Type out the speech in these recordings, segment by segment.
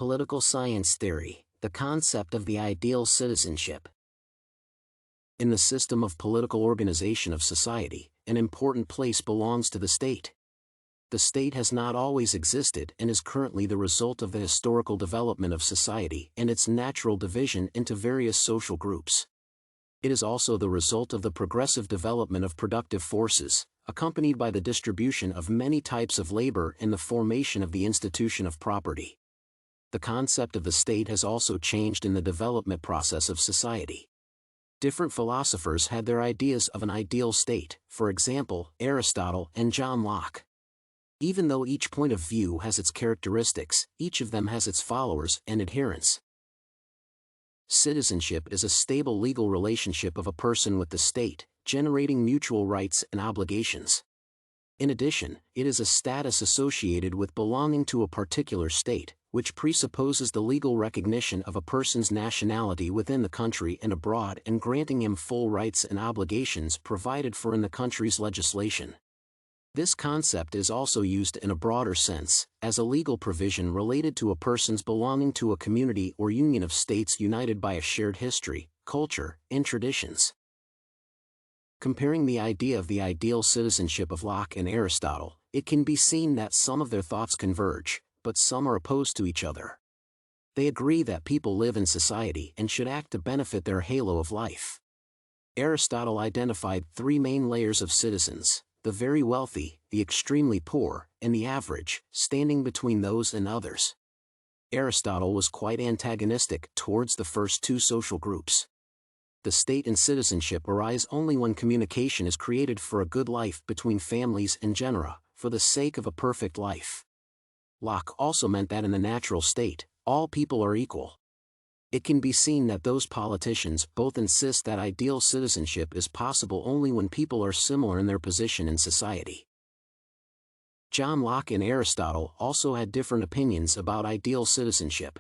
Political science theory, the concept of the ideal citizenship. In the system of political organization of society, an important place belongs to the state. The state has not always existed and is currently the result of the historical development of society and its natural division into various social groups. It is also the result of the progressive development of productive forces, accompanied by the distribution of many types of labor and the formation of the institution of property. The concept of the state has also changed in the development process of society. Different philosophers had their ideas of an ideal state, for example, Aristotle and John Locke. Even though each point of view has its characteristics, each of them has its followers and adherents. Citizenship is a stable legal relationship of a person with the state, generating mutual rights and obligations. In addition, it is a status associated with belonging to a particular state, which presupposes the legal recognition of a person's nationality within the country and abroad and granting him full rights and obligations provided for in the country's legislation. This concept is also used in a broader sense, as a legal provision related to a person's belonging to a community or union of states united by a shared history, culture, and traditions. Comparing the idea of the ideal citizenship of Locke and Aristotle, it can be seen that some of their thoughts converge, but some are opposed to each other. They agree that people live in society and should act to benefit their halo of life. Aristotle identified three main layers of citizens: the very wealthy, the extremely poor, and the average, standing between those and others. Aristotle was quite antagonistic towards the first two social groups. The state and citizenship arise only when communication is created for a good life between families and genera, for the sake of a perfect life. Locke also meant that in the natural state, all people are equal. It can be seen that those politicians both insist that ideal citizenship is possible only when people are similar in their position in society. John Locke and Aristotle also had different opinions about ideal citizenship.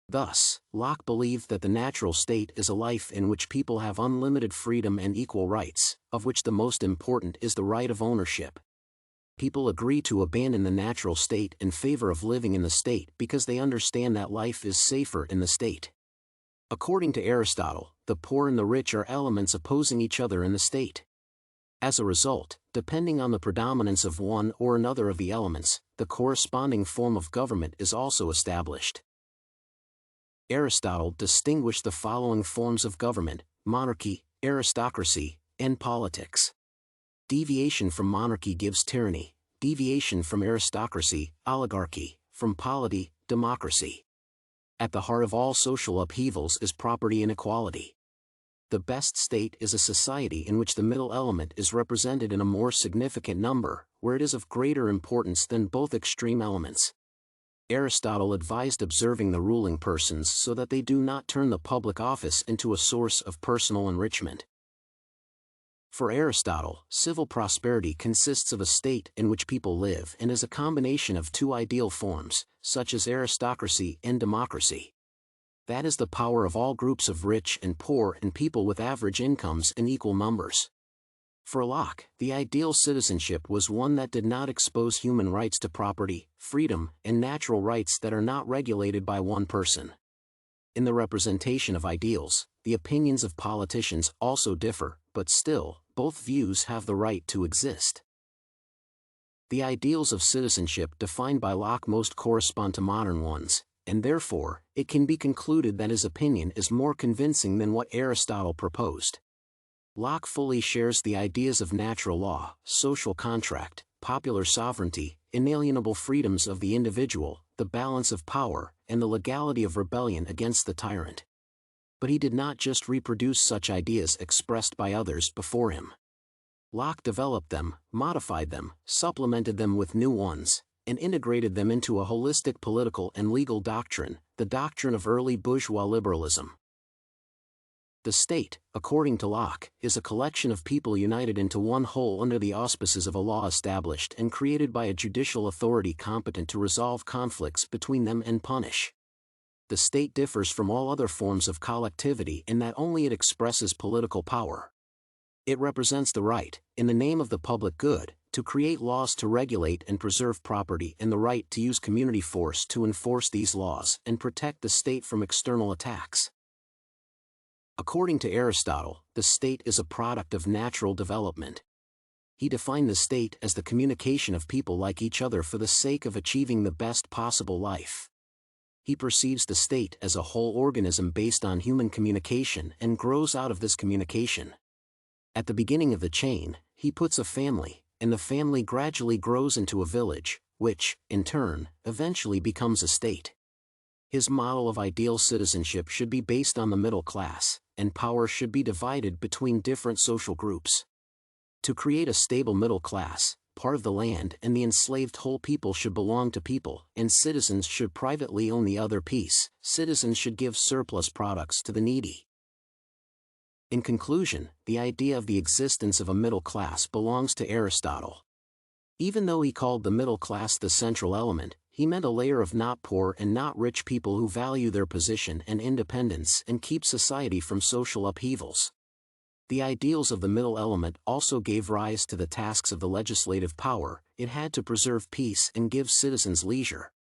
Thus, Locke believed that the natural state is a life in which people have unlimited freedom and equal rights, of which the most important is the right of ownership. People agree to abandon the natural state in favor of living in the state because they understand that life is safer in the state. According to Aristotle, the poor and the rich are elements opposing each other in the state. As a result, depending on the predominance of one or another of the elements, the corresponding form of government is also established. Aristotle distinguished the following forms of government: monarchy, aristocracy, and politics. Deviation from monarchy gives tyranny, deviation from aristocracy, oligarchy, from polity, democracy. At the heart of all social upheavals is property inequality. The best state is a society in which the middle element is represented in a more significant number, where it is of greater importance than both extreme elements. Aristotle advised observing the ruling persons so that they do not turn the public office into a source of personal enrichment. For Aristotle, civil prosperity consists of a state in which people live and is a combination of two ideal forms, such as aristocracy and democracy. That is the power of all groups of rich and poor and people with average incomes in equal numbers. For Locke, the ideal citizenship was one that did not expose human rights to property, freedom, and natural rights that are not regulated by one person. In the representation of ideals, the opinions of politicians also differ, but still, both views have the right to exist. The ideals of citizenship defined by Locke most correspond to modern ones, and therefore, it can be concluded that his opinion is more convincing than what Aristotle proposed. Locke fully shares the ideas of natural law, social contract, popular sovereignty, inalienable freedoms of the individual, the balance of power, and the legality of rebellion against the tyrant. But he did not just reproduce such ideas expressed by others before him. Locke developed them, modified them, supplemented them with new ones, and integrated them into a holistic political and legal doctrine, the doctrine of early bourgeois liberalism. The state, according to Locke, is a collection of people united into one whole under the auspices of a law established and created by a judicial authority competent to resolve conflicts between them and punish. The state differs from all other forms of collectivity in that only it expresses political power. It represents the right, in the name of the public good, To create laws to regulate and preserve property and the right to use community force to enforce these laws and protect the state from external attacks. According to Aristotle, the state is a product of natural development. He defined the state as the communication of people like each other for the sake of achieving the best possible life. He perceives the state as a whole organism based on human communication and grows out of this communication. At the beginning of the chain, he puts a family, and the family gradually grows into a village, which, in turn, eventually becomes a state. His model of ideal citizenship should be based on the middle class, and power should be divided between different social groups. To create a stable middle class, part of the land and the enslaved whole people should belong to people, and citizens should privately own the other piece. Citizens should give surplus products to the needy. In conclusion, the idea of the existence of a middle class belongs to Aristotle. Even though he called the middle class the central element, he meant a layer of not poor and not rich people who value their position and independence and keep society from social upheavals. The ideals of the middle element also gave rise to the tasks of the legislative power. It had to preserve peace and give citizens leisure.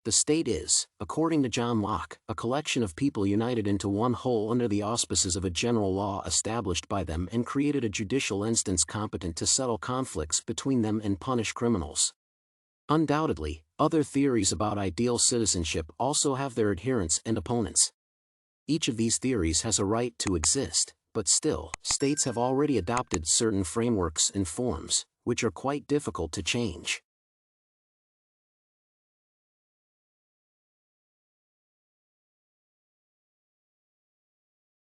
The state is, according to John Locke, a collection of people united into one whole under the auspices of a general law established by them and created a judicial instance competent to settle conflicts between them and punish criminals. Undoubtedly, other theories about ideal citizenship also have their adherents and opponents. Each of these theories has a right to exist, but still, states have already adopted certain frameworks and forms, which are quite difficult to change.